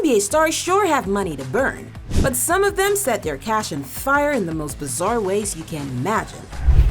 NBA stars sure have money to burn, but some of them set their cash on fire in the most bizarre ways you can imagine.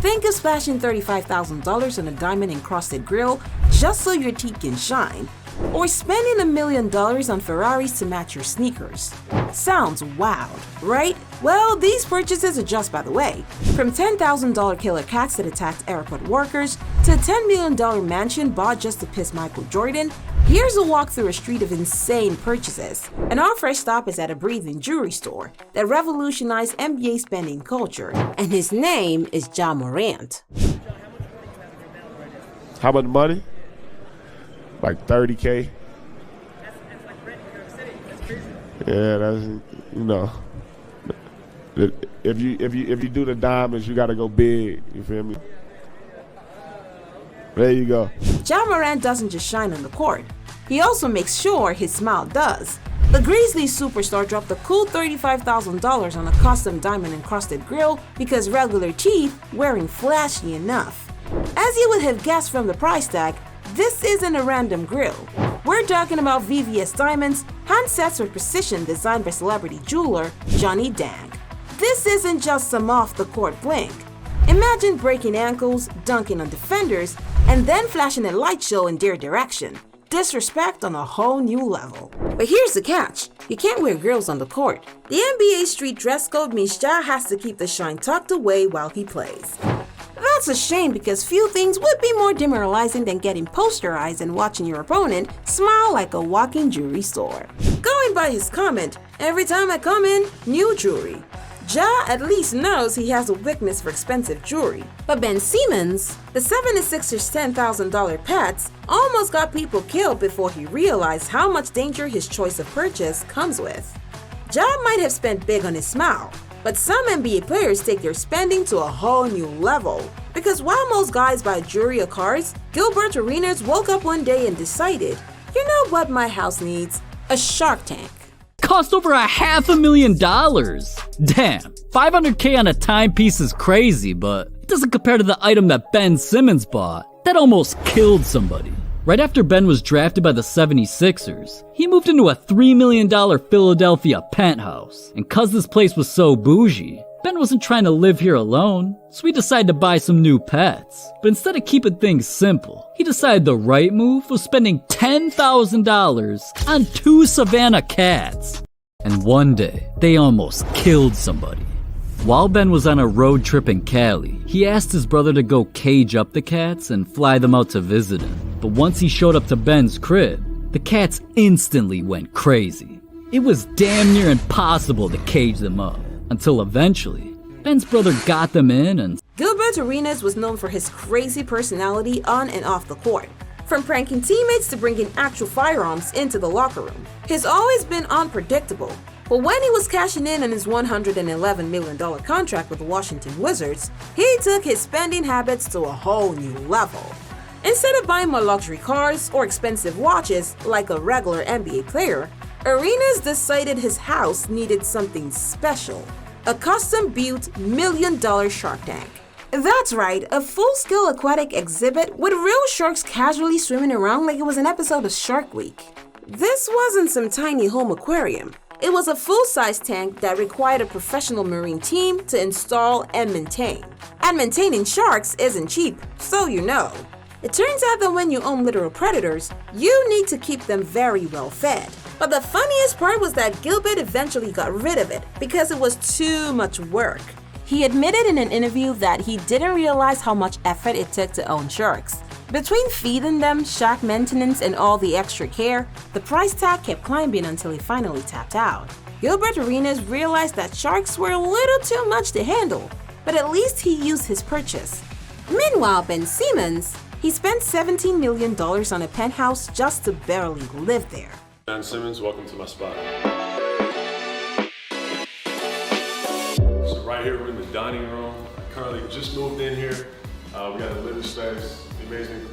Think of splashing $35,000 on a diamond-encrusted grill just so your teeth can shine, or spending $1 million on Ferraris to match your sneakers. Sounds wild, right? Well, these purchases are just by the way. From $10,000 killer cats that attacked airport workers to a $10 million mansion bought just to piss Michael Jordan, here's a walk through a street of insane purchases. And our first stop is at a breathing jewelry store that revolutionized NBA spending culture, and his name is Ja Morant. How much money? Like 30K. That's like rent in New York City. That's crazy. Yeah, that's if you do the diamonds, you gotta go big. You feel me? There you go. Ja Morant doesn't just shine on the court. He also makes sure his smile does. The Grizzlies superstar dropped a cool $35,000 on a custom diamond-encrusted grill because regular teeth weren't flashy enough. As you would have guessed from the price tag, this isn't a random grill. We're talking about VVS diamonds, handsets with precision designed by celebrity jeweler Johnny Dang. This isn't just some off-the-court bling. Imagine breaking ankles, dunking on defenders, and then flashing a light show in their direction. Disrespect on a whole new level. But here's the catch. You can't wear grills on the court. The NBA street dress code means Ja has to keep the shine tucked away while he plays. That's a shame because few things would be more demoralizing than getting posterized and watching your opponent smile like a walking jewelry store. Going by his comment, every time I come in, new jewelry. Ja at least knows he has a weakness for expensive jewelry. But Ben Simmons, the 76ers' $10,000 pets, almost got people killed before he realized how much danger his choice of purchase comes with. Ja might have spent big on his smile, but some NBA players take their spending to a whole new level. Because while most guys buy jewelry or cars, Gilbert Arenas woke up one day and decided, you know what my house needs? A Shark Tank. Cost over $500,000. Damn, $500K on a timepiece is crazy, but it doesn't compare to the item that Ben Simmons bought. That almost killed somebody. Right after Ben was drafted by the 76ers, he moved into a $3 million Philadelphia penthouse. And cause this place was so bougie, Ben wasn't trying to live here alone, so he decided to buy some new pets. But instead of keeping things simple, he decided the right move was spending $10,000 on 2 Savannah cats. And one day, they almost killed somebody. While Ben was on a road trip in Cali, he asked his brother to go cage up the cats and fly them out to visit him. But once he showed up to Ben's crib, the cats instantly went crazy. It was damn near impossible to cage them up, until eventually, Ben's brother got them in and... Gilbert Arenas was known for his crazy personality on and off the court. From pranking teammates to bringing actual firearms into the locker room. He's always been unpredictable. But when he was cashing in on his $111 million contract with the Washington Wizards, he took his spending habits to a whole new level. Instead of buying more luxury cars or expensive watches like a regular NBA player, Arenas decided his house needed something special. A custom-built $1 million Shark Tank. That's right, a full-scale aquatic exhibit with real sharks casually swimming around like it was an episode of Shark Week. This wasn't some tiny home aquarium. It was a full-size tank that required a professional marine team to install and maintain. And maintaining sharks isn't cheap, so you know. It turns out that when you own literal predators, you need to keep them very well fed. But the funniest part was that Gilbert eventually got rid of it because it was too much work. He admitted in an interview that he didn't realize how much effort it took to own sharks. Between feeding them, shark maintenance, and all the extra care, the price tag kept climbing until he finally tapped out. Gilbert Arenas realized that sharks were a little too much to handle, but at least he used his purchase. Meanwhile, Ben Simmons, he spent $17 million on a penthouse just to barely live there. Ben Simmons, welcome to my spot. So right here, we're in the dining room. I currently just moved in here. We got a living space. Amazing.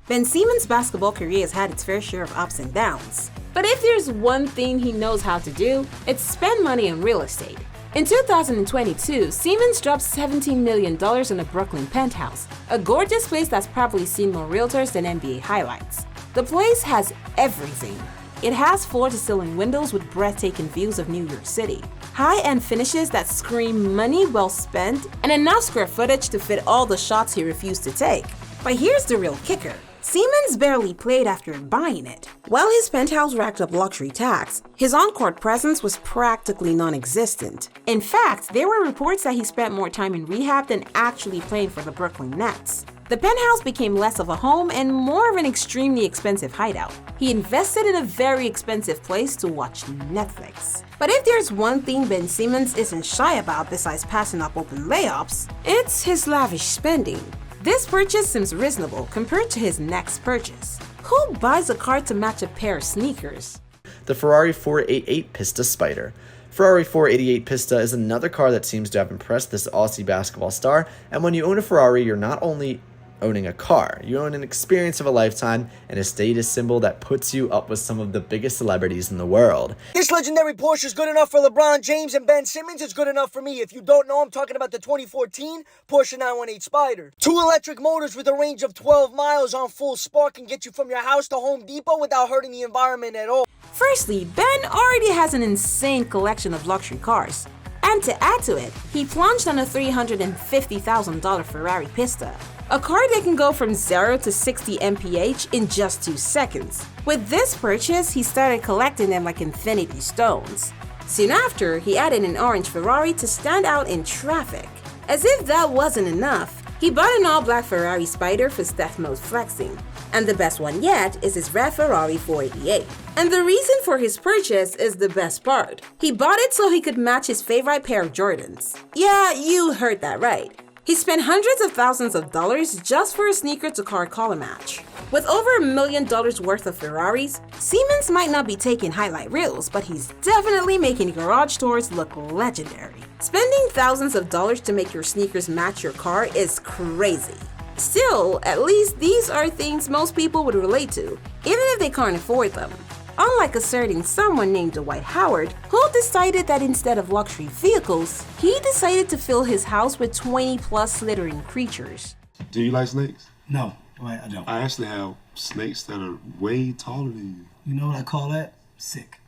Ben Simmons' basketball career has had its fair share of ups and downs. But if there's one thing he knows how to do, it's spend money on real estate. In 2022, Simmons dropped $17 million on a Brooklyn penthouse, a gorgeous place that's probably seen more realtors than NBA highlights. The place has everything. It has floor-to-ceiling windows with breathtaking views of New York City, high-end finishes that scream money well spent, and enough square footage to fit all the shots he refused to take. But here's the real kicker. Simmons barely played after buying it. While his penthouse racked up luxury tax, his on-court presence was practically non-existent. In fact, there were reports that he spent more time in rehab than actually playing for the Brooklyn Nets. The penthouse became less of a home and more of an extremely expensive hideout. He invested in a very expensive place to watch Netflix. But if there's one thing Ben Simmons isn't shy about besides passing up open layups, it's his lavish spending. This purchase seems reasonable compared to his next purchase. Who buys a car to match a pair of sneakers? The Ferrari 488 Pista Spider. Ferrari 488 Pista is another car that seems to have impressed this Aussie basketball star, and when you own a Ferrari, you're not only owning a car, you own an experience of a lifetime and a status symbol that puts you up with some of the biggest celebrities in the world. This legendary Porsche is good enough for LeBron James and Ben Simmons. It's good enough for me. If you don't know, I'm talking about the 2014 Porsche 918 Spider. 2 electric motors with a range of 12 miles on full spark can get you from your house to Home Depot without hurting the environment at all. Firstly, Ben already has an insane collection of luxury cars. And to add to it, he plunged on a $350,000 Ferrari Pista, a car that can go from 0 to 60 mph in just 2 seconds. With this purchase, he started collecting them like infinity stones. Soon after, he added an orange Ferrari to stand out in traffic. As if that wasn't enough, he bought an all-black Ferrari Spider for Steph mode flexing. And the best one yet is his red Ferrari 488. And the reason for his purchase is the best part. He bought it so he could match his favorite pair of Jordans. Yeah, you heard that right. He spent hundreds of thousands of dollars just for a sneaker-to-car color match. With over $1 million worth of Ferraris, Simmons might not be taking highlight reels, but he's definitely making garage doors look legendary. Spending thousands of dollars to make your sneakers match your car is crazy. Still, at least these are things most people would relate to, even if they can't afford them. Unlike a certain someone named Dwight Howard, who decided that instead of luxury vehicles, he decided to fill his house with 20+ slithering creatures. Do you like snakes? No, I don't. I actually have snakes that are way taller than you. You know what I call that? Sick.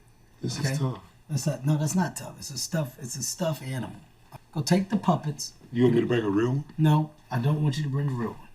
This Okay? is tough. That's not tough. It's a stuffed animal. Go take the puppets. You want me to bring a real one? No, I don't want you to bring a real one.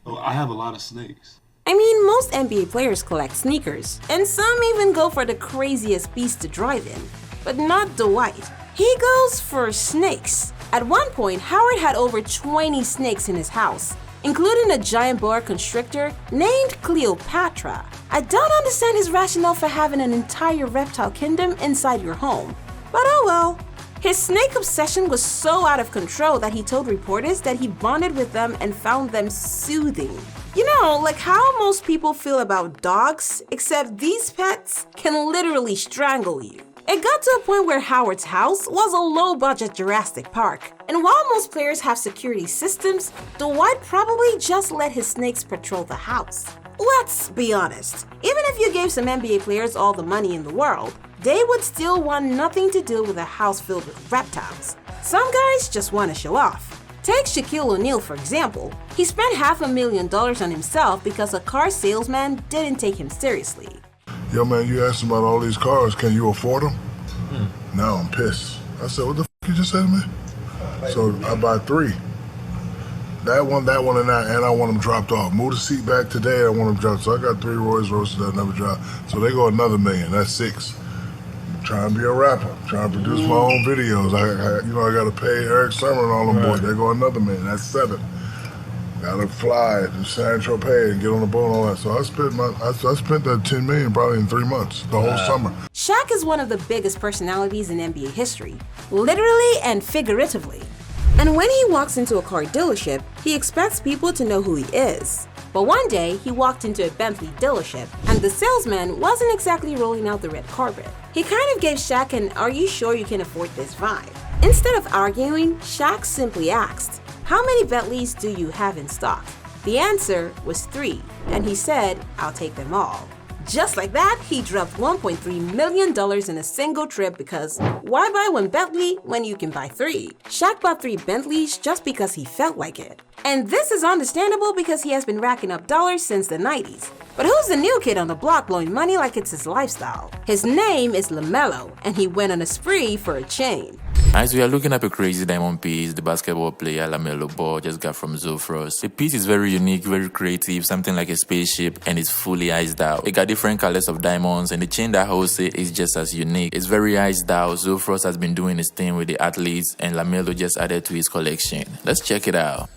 Oh, I have a lot of snakes. I mean, most NBA players collect sneakers, and some even go for the craziest beast to drive in. But not Dwight. He goes for snakes. At one point, Howard had over 20 snakes in his house, including a giant boa constrictor named Cleopatra. I don't understand his rationale for having an entire reptile kingdom inside your home, but oh well. His snake obsession was so out of control that he told reporters that he bonded with them and found them soothing. You know, like how most people feel about dogs, except these pets can literally strangle you. It got to a point where Howard's house was a low-budget Jurassic Park, and while most players have security systems, Dwight probably just let his snakes patrol the house. Let's be honest, even if you gave some NBA players all the money in the world, they would still want nothing to do with a house filled with reptiles. Some guys just want to show off. Take Shaquille O'Neal for example. He spent $500,000 on himself because a car salesman didn't take him seriously. Yo man, you asked about all these cars, can you afford them? Now I'm pissed. I said, what the f you just said to me? So I buy 3. That one, and that, and I want them dropped off. Move the seat back today, I want them dropped. So I got 3 Rolls-Royces that never dropped. So they go another $1 million, that's 6. Trying to be a rapper, trying to produce my own videos. I gotta pay Eric Summer and all them boys. They go another $1 million, that's 7. Gotta fly to San Tropez and get on the boat and all that. So I spent that $10 million probably in 3 months, the whole summer. Shaq is one of the biggest personalities in NBA history, literally and figuratively. And when he walks into a car dealership, he expects people to know who he is. But one day, he walked into a Bentley dealership, and the salesman wasn't exactly rolling out the red carpet. He kind of gave Shaq an "are you sure you can afford this" vibe. Instead of arguing, Shaq simply asked, "How many Bentleys do you have in stock?" The answer was 3, and he said, "I'll take them all." Just like that, he dropped $1.3 million in a single trip because why buy one Bentley when you can buy 3? Shaq bought 3 Bentleys just because he felt like it. And this is understandable because he has been racking up dollars since the 90s. But who's the new kid on the block blowing money like it's his lifestyle? His name is LaMelo, and he went on a spree for a chain. As we are looking at a crazy diamond piece the basketball player LaMelo Ball just got from Rolls-Royces. The piece is very unique, very creative, something like a spaceship, and it's fully iced out. It got different colors of diamonds, and the chain that holds it is just as unique. It's very iced out. Rolls-Royces has been doing his thing with the athletes, and LaMelo just added to his collection. Let's check it out.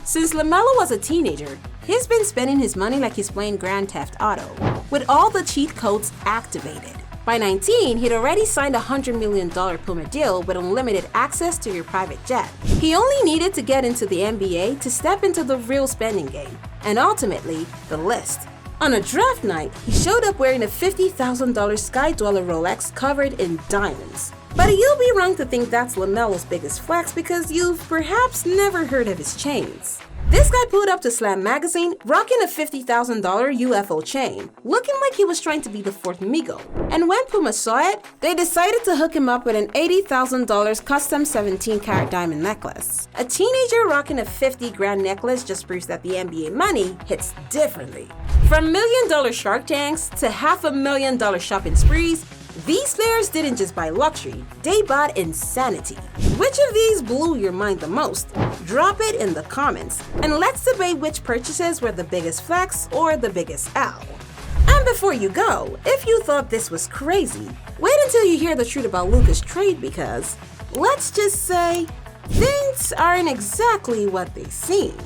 Since LaMelo was a teenager, he's been spending his money like he's playing Grand Theft Auto, with all the cheat codes activated. By 19, he'd already signed a $100 million Puma deal with unlimited access to your private jet. He only needed to get into the NBA to step into the real spending game, and ultimately, the list. On a draft night, he showed up wearing a $50,000 Sky Dweller Rolex covered in diamonds. But you'll be wrong to think that's LaMelo's biggest flex because you've perhaps never heard of his chains. This guy pulled up to Slam magazine rocking a $50,000 UFO chain, looking like he was trying to be the fourth Migo. And when Puma saw it, they decided to hook him up with an $80,000 custom 17-karat diamond necklace. A teenager rocking a 50 grand necklace just proves that the NBA money hits differently. From $1 million Shark Tanks to $500,000 shopping sprees, these players didn't just buy luxury, they bought insanity. Which of these blew your mind the most? Drop it in the comments, and let's debate which purchases were the biggest flex or the biggest L. And before you go, if you thought this was crazy, wait until you hear the truth about Luka's trade because, let's just say, things aren't exactly what they seem.